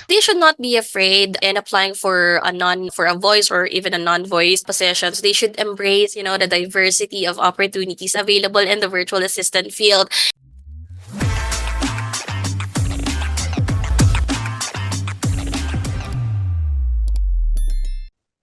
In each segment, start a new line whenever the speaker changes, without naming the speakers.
They should not be afraid in applying for a voice or even a non-voice positions. They should embrace, the diversity of opportunities available in the virtual assistant field.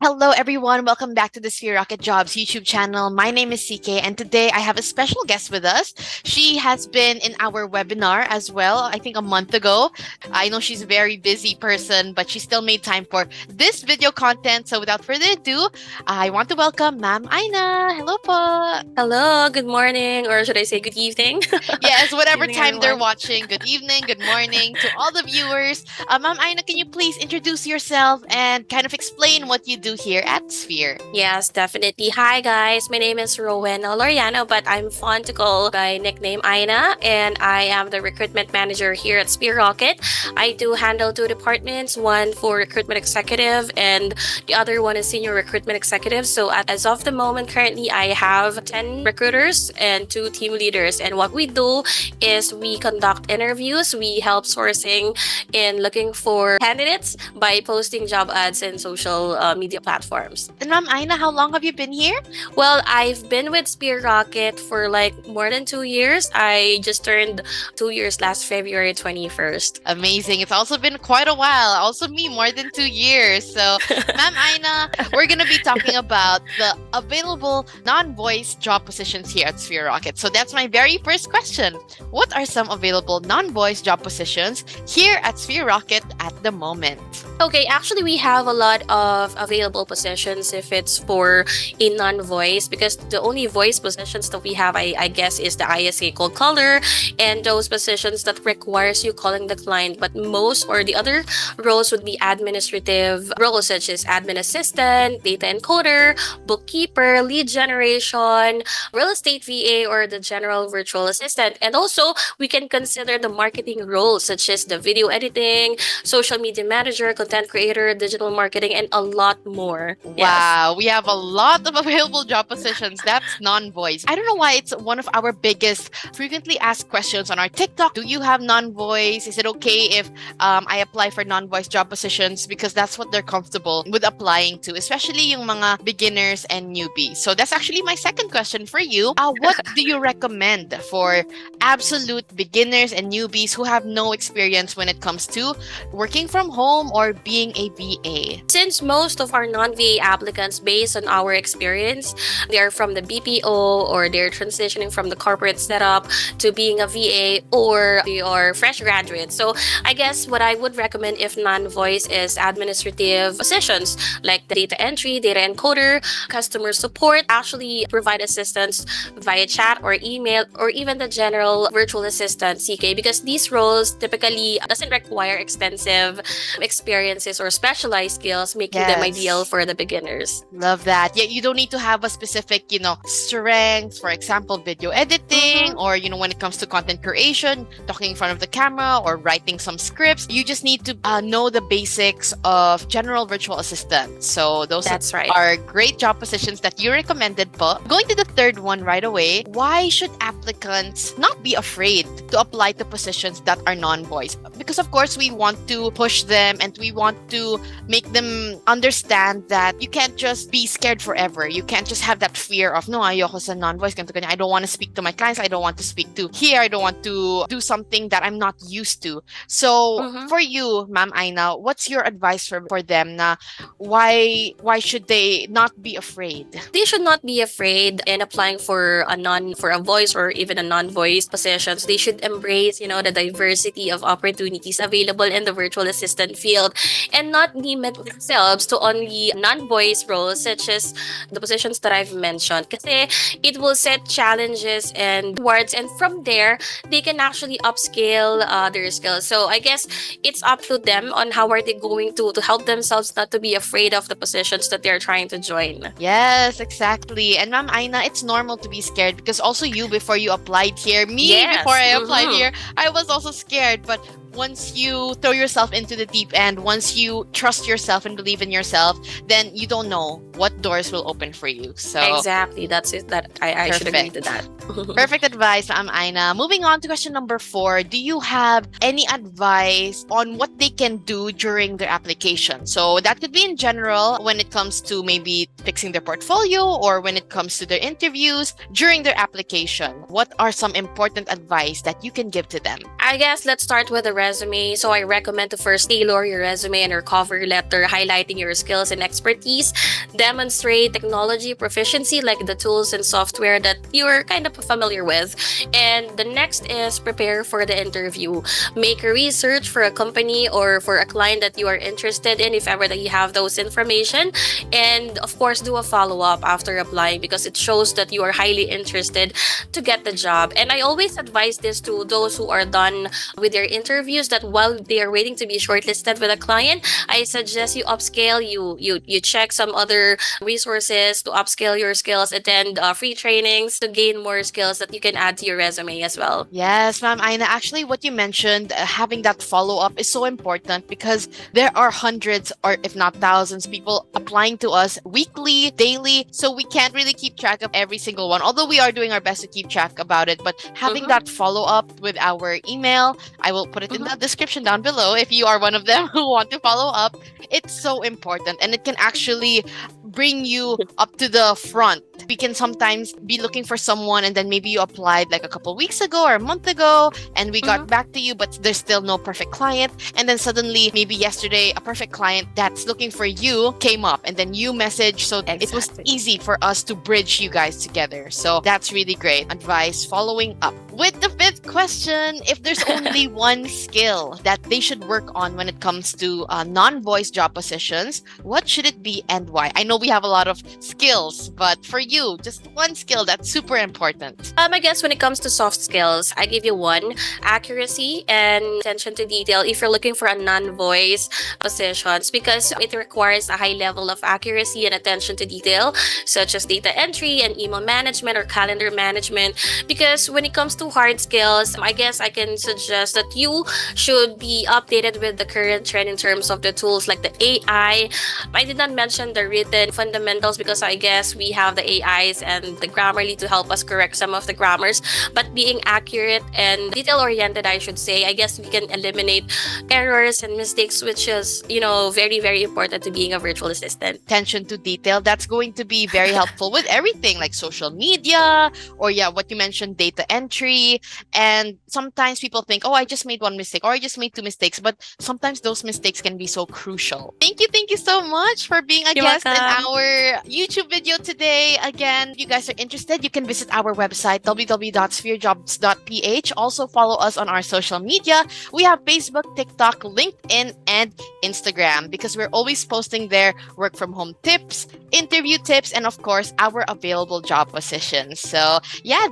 Hello, everyone. Welcome back to the Sphere Rocket Jobs YouTube channel. My name is CK, and today I have a special guest with us. She has been in our webinar as well, I think a month ago. I know she's a very busy person, but she still made time for this video content. So without further ado, I want to welcome Ma'am Aina. Hello po.
Hello, good morning, or should I say good evening?
Yes, whatever
Evening,
time they're
everyone.
watching. Good evening, good morning to all the viewers. Ma'am Aina, can you please introduce yourself and kind of explain what you do here at Sphere?
Yes, definitely. Hi, guys. My name is Rowena Loriano, but I'm fond to call by nickname Aina, and I am the recruitment manager here at Spear Rocket. I do handle two departments, one for recruitment executive, and the other one is senior recruitment executive. So, as of the moment, currently, I have 10 recruiters and two team leaders. And what we do is we conduct interviews, we help sourcing in looking for candidates by posting job ads in social media platforms.
And Ma'am Aina, how long have you been here?
Well, I've been with Spear Rocket for like more than 2 years. I just turned 2 years last February 21st.
Amazing. It's also been quite a while. Also me, more than 2 years. So, Ma'am Aina, we're going to be talking about the available non-voice job positions here at Sphere Rocket. So that's my very first question. What are some available non-voice job positions here at Sphere Rocket at the moment?
Okay, actually, we have a lot of available positions if it's for a non-voice, because the only voice positions that we have, I guess, is the ISA cold caller and those positions that requires you calling the client. But most or the other roles would be administrative roles such as admin assistant, data encoder, bookkeeper, lead generation, real estate VA, or the general virtual assistant. And also, we can consider the marketing roles such as the video editing, social media manager, content creator, digital marketing, and a lot more. Yes.
Wow, we have a lot of available job positions. That's non-voice. I don't know why it's one of our biggest frequently asked questions on our TikTok. Do you have non-voice? Is it okay if I apply for non-voice job positions? Because that's what they're comfortable with applying to, especially yung mga beginners and newbies. So that's actually my second question for you. What do you recommend for absolute beginners and newbies who have no experience when it comes to working from home or being a VA?
Since most of our non-VA applicants, based on our experience, they are from the BPO or they're transitioning from the corporate setup to being a VA, or they are fresh graduates. So I guess what I would recommend if non-voice is administrative positions like the data entry, data encoder, customer support, actually provide assistance via chat or email, or even the general virtual assistant CK, because these roles typically doesn't require extensive experiences or specialized skills, making them
Yes.
ideal for the beginners.
Love that. Yeah, you don't need to have a specific, strengths, for example, video editing, or, when it comes to content creation, talking in front of the camera or writing some scripts. You just need to know the basics of general virtual assistant. So those
That's right.
are great job positions that you recommended po. Going to the third one right away, why should applicants not be afraid to apply to positions that are non-voice? Because of course we want to push them and we want to make them understand that you can't just be scared forever. You can't just have that fear of, no, ayoko sa non-voice, ganito, ganyan. I don't want to speak to my clients. I don't want to speak to here. I don't want to do something that I'm not used to. So for you, Ma'am Aina, what's your advice for them na why should they not be afraid?
They should not be afraid in applying for a voice or even a non-voice positions. They should embrace, the diversity of opportunities available in the virtual assistant field, and not limit themselves to only non-voice roles such as the positions that I've mentioned. Kasi it will set challenges and rewards, and from there they can actually upscale their skills. So I guess it's up to them on how are they going to help themselves not to be afraid of the positions that they're trying to join.
Yes, exactly. And Ma'am Aina, it's normal to be scared because also you before you applied here, me
Yes.
before I applied here, I was also scared. But once you throw yourself into the deep end, once you trust yourself and believe in yourself, then you don't know what doors will open for you. So
Exactly. That's it. That I should agree to
perfect.
that.
Perfect advice, Ma'am Aina. Moving on to question number 4. Do you have any advice on what they can do during their application? So that could be in general when it comes to maybe fixing their portfolio or when it comes to their interviews during their application. What are some important advice that you can give to them?
I guess let's start with the resume. So I recommend to first tailor your resume and your cover letter, highlighting your skills and expertise. Demonstrate technology proficiency, like the tools and software that you're kind of familiar with. And the next is prepare for the interview. Make a research for a company or for a client that you are interested in, if ever that you have those information. And of course, do a follow up after applying because it shows that you are highly interested to get the job. And I always advise this to those who are done with their interviews, that while they are waiting to be shortlisted with a client, I suggest you upscale, you check some other resources to upscale your skills, attend free trainings to gain more skills that you can add to your resume as well.
Yes, Ma'am Aina. Actually, what you mentioned, having that follow up is so important because there are hundreds or if not thousands people applying to us weekly, daily. So we can't really keep track of every single one, although we are doing our best to keep track about it. But having that follow up with our email, I will put it in the description down below if you are one of them who want to follow up. It's so important and it can actually bring you up to the front. We can sometimes be looking for someone and then maybe you applied like a couple weeks ago or a month ago and we got back to you, but there's still no perfect client. And then suddenly, maybe yesterday, a perfect client that's looking for you came up and then you message. So it was easy for us to bridge you guys together. So that's really great advice. Following up with the 5th question, if there's only one skill that they should work on when it comes to non-voice job positions, what should it be and why? I know we have a lot of skills, but for you, just one skill that's super important.
I guess when it comes to soft skills, I give you one: accuracy and attention to detail. If you're looking for a non-voice positions, because it requires a high level of accuracy and attention to detail, such as data entry and email management or calendar management. Because when it comes to hard skills, I guess I can suggest that you should be updated with the current trend in terms of the tools like the AI. I did not mention the written fundamentals because I guess we have the AIs and the Grammarly to help us correct some of the grammars. But being accurate and detail oriented, I should say, I guess we can eliminate errors and mistakes, which is, very, very important to being a virtual assistant.
Attention to detail, that's going to be very helpful with everything like social media or what you mentioned, data entry. And sometimes people think, oh, I just made one mistake or I just made 2 mistakes, but sometimes those mistakes can be so crucial. Thank you so much for being a
You're
guest in
welcome.
our YouTube video today. Again, if you guys are interested, you can visit our website www.spherejobs.ph. Also follow us on our social media. We have Facebook, TikTok, LinkedIn, and Instagram because we're always posting there work from home tips, interview tips, and of course our available job positions. So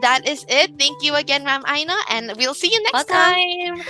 that is it. Thank you again, Ma'am Aina, and we'll see you next
Welcome.
time.